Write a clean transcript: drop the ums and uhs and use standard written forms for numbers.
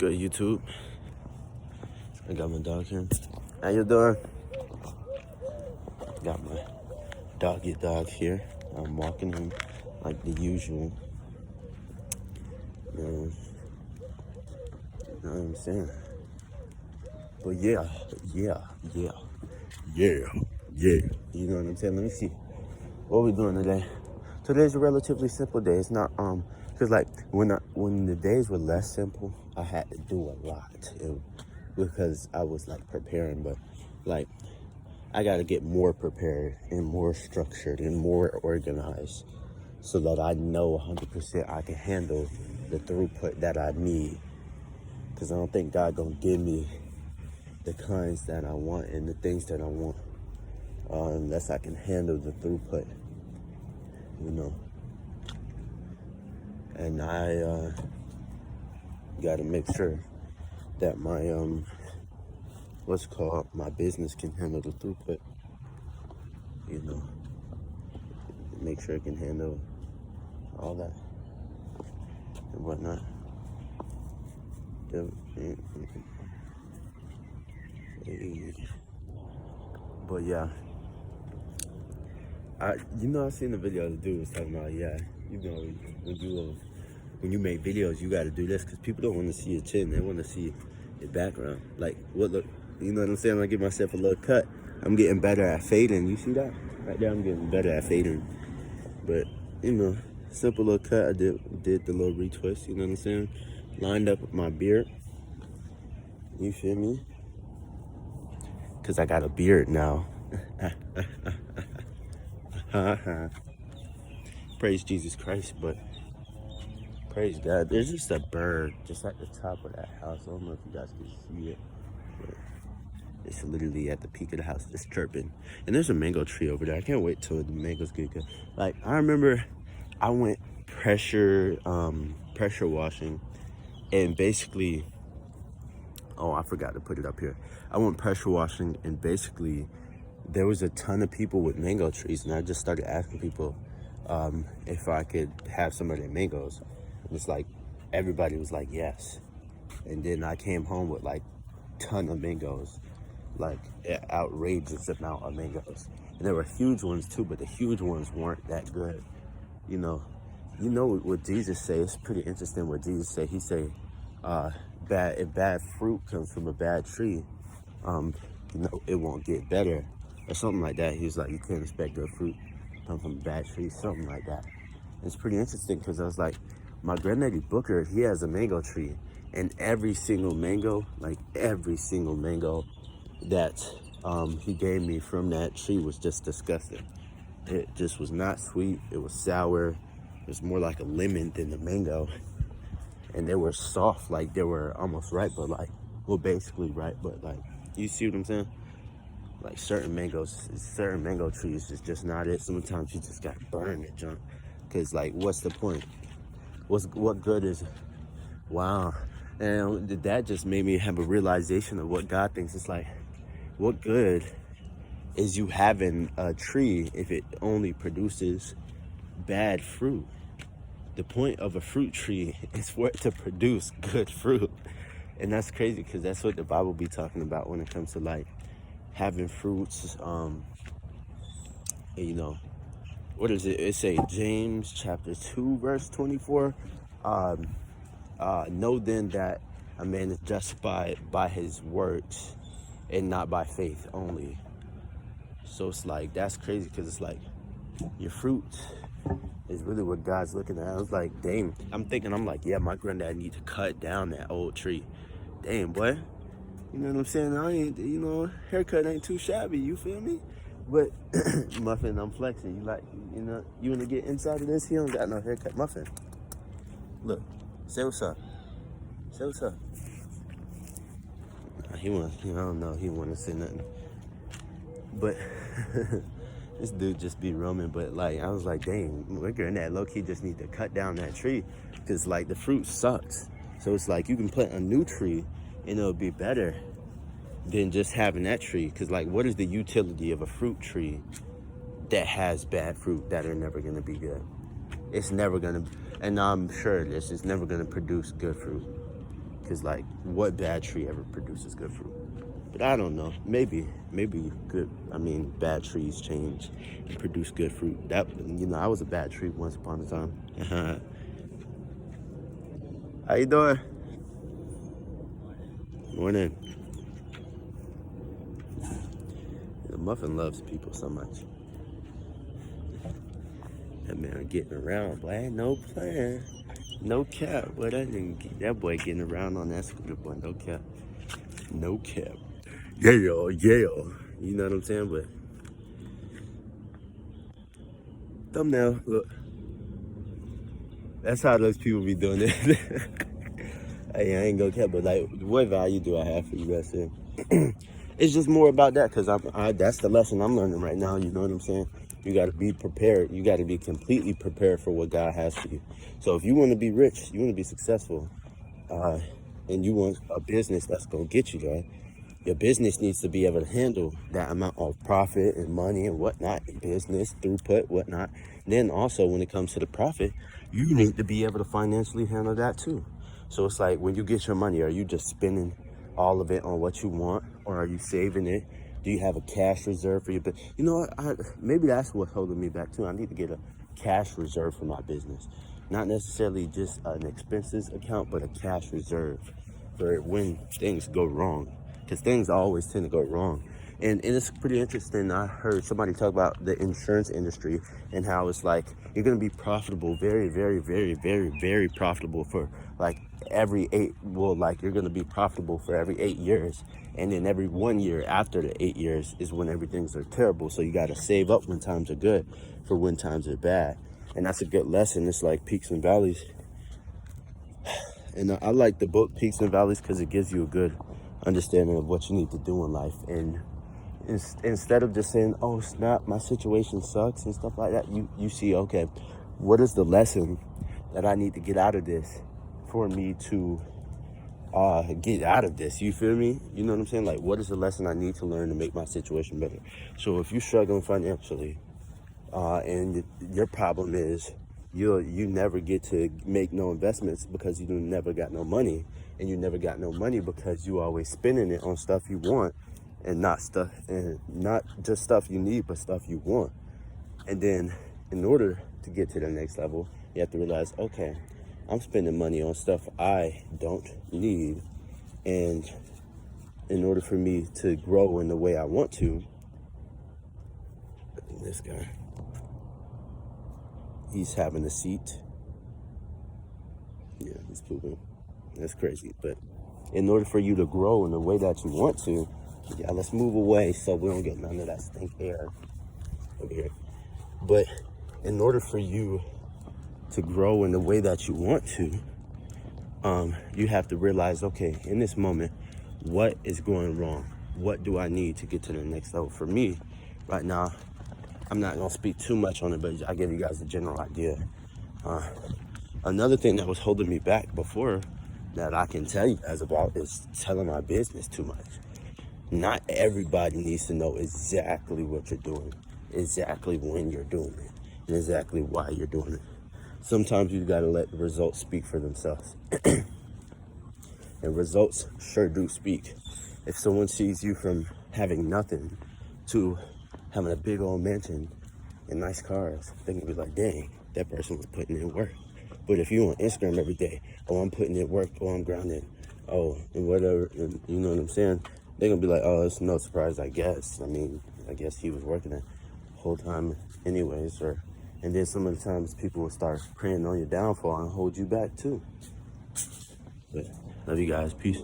Good YouTube. I got my dog here. How you doing? Got my dog here. I'm walking him like the usual. You know what I'm saying? But yeah. You know what I'm saying? Let me see. What we doing today? Today's a relatively simple day. It's not cause like when the days were less simple, I had to do a lot because I was like preparing, but like I got to get more prepared and more structured and more organized so that I know 100% I can handle the throughput that I need. Because I don't think God gonna give me the kinds that I want and the things that I want unless I can handle the throughput, you know. And I got to make sure that my my business can handle the throughput, you know. Make sure it can handle all that and whatnot. But yeah, I seen the video the dude was talking about, when you make videos, you got to do this because people don't want to see your chin, they want to see your background. Like what look, you know what I'm saying? I give myself a little cut. I'm getting better at fading. You see that right there? I'm getting better at fading. But simple little cut. I did the little retwist. You know what I'm saying? Lined up with my beard. You feel me? Cause I got a beard now. Praise Jesus Christ, but praise God. There's just a bird just at the top of that house. I don't know if you guys can see it, but it's literally at the peak of the house, just chirping. And there's a mango tree over there. I can't wait till the mangoes get good. Like I remember, I went pressure washing, and basically, oh, I forgot to put it up here. I went pressure washing, and basically, there was a ton of people with mango trees, and I just started asking people if I could have some of their mangoes. And it's like everybody was like yes, and then I came home with like ton of mangoes, like an outrageous amount of mangoes, and there were huge ones too, but the huge ones weren't that good. You know what Jesus say? It's pretty interesting what Jesus say. He say, if bad fruit comes from a bad tree, it won't get better, or something like that. He's like, you can't expect good fruit come from a bad tree, something like that. It's pretty interesting because I was like, my granddaddy Booker, he has a mango tree, and every single mango that he gave me from that tree was just disgusting. It just was not sweet. It was sour. It was more like a lemon than the mango. And they were soft, like they were almost ripe, but basically ripe, but like, you see what I'm saying? Like certain mango trees is just not it. Sometimes you just got to burn the junk. Cause like, what's the point? What good is it? Wow. And that just made me have a realization of what God thinks. It's like, what good is you having a tree if it only produces bad fruit? The point of a fruit tree is for it to produce good fruit. And that's crazy because that's what the Bible be talking about when it comes to like having fruits. What does it say? James chapter 2 verse 24. Know then that a man is justified by his works and not by faith only. So it's like, that's crazy because it's like your fruit is really what God's looking at. I was like, dang, I'm like, yeah, my granddad need to cut down that old tree. Damn, boy. You know what I'm saying? I ain't, haircut ain't too shabby, you feel me? But Muffin, I'm flexing. You like, you wanna get inside of this? He don't got no haircut. Muffin, look, say what's up. Say what's up. I don't know, he wanna say nothing. But this dude just be roaming. But like, I was like, dang, my granddad low-key just need to cut down that tree because like the fruit sucks. So it's like you can plant a new tree and it'll be better than just having that tree. Because like, what is the utility of a fruit tree that has bad fruit that are never going to be good? It's never going to, and I'm sure this is never going to produce good fruit. because like, what bad tree ever produces good fruit? But I don't know. Maybe good. I mean, bad trees change and produce good fruit. That, I was a bad tree once upon a time. How you doing? Morning. The muffin loves people so much. That man getting around, boy. No plan. No cap. Boy, that boy getting around on that scooter, boy. No cap. No cap. Yeah. You know what I'm saying? But thumbnail, look. That's how those people be doing it. Hey, I ain't gonna cap, but like, what value do I have for you guys here? It's just more about that, because that's the lesson I'm learning right now. You know what I'm saying? You got to be prepared. You got to be completely prepared for what God has for you. So if you want to be rich, you want to be successful, and you want a business that's going to get you there, your business needs to be able to handle that amount of profit and money and whatnot, business, throughput, whatnot. And then also when it comes to the profit, you need to be able to financially handle that too. So it's like, when you get your money, are you just spending all of it on what you want, or are you saving it? Do you have a cash reserve for your business? You know what? Maybe that's what's holding me back too. I need to get a cash reserve for my business. Not necessarily just an expenses account, but a cash reserve for when things go wrong. Because things always tend to go wrong. And it's pretty interesting. I heard somebody talk about the insurance industry and how it's like, you're going to be profitable, very, very, very, very, very profitable for like every you're going to be profitable for every 8 years. And then every 1 year after the 8 years is when everything's are terrible. So you got to save up when times are good for when times are bad. And that's a good lesson. It's like peaks and valleys. And I like the book Peaks and Valleys because it gives you a good understanding of what you need to do in life. And instead of just saying, oh snap, my situation sucks and stuff like that, you see, okay, what is the lesson that I need to get out of this for me to get out of this? You feel me? You know what I'm saying? Like, what is the lesson I need to learn to make my situation better? So if you're struggling financially, and your problem is you never get to make no investments because you never got no money, and you never got no money because you always spending it on stuff you want, and not just stuff you need, but stuff you want. And then in order to get to the next level, you have to realize, okay, I'm spending money on stuff I don't need, and in order for me to grow in the way I want to, this guy, he's having a seat. Yeah, he's pooping. That's crazy. But in order for you to grow in the way that you want to, yeah, let's move away so we don't get none of that stink air over here. But in order for you to grow in the way that you want to, you have to realize, okay, in this moment, what is going wrong? What do I need to get to the next level? For me, right now, I'm not going to speak too much on it, but I give you guys a general idea. Another thing that was holding me back before that I can tell you guys about is telling my business too much. Not everybody needs to know exactly what you're doing, exactly when you're doing it, and exactly why you're doing it. Sometimes you got to let the results speak for themselves. And results sure do speak. If someone sees you from having nothing to having a big old mansion and nice cars, they can be like, dang, that person was putting in work. But if you on Instagram every day, oh, I'm putting in work, oh, I'm grounded, oh, and whatever, and you know what I'm saying? They're going to be like, oh, it's no surprise, I guess. I mean, I guess he was working the whole time anyways. And then some of the times people will start preying on your downfall and hold you back too. But love you guys. Peace.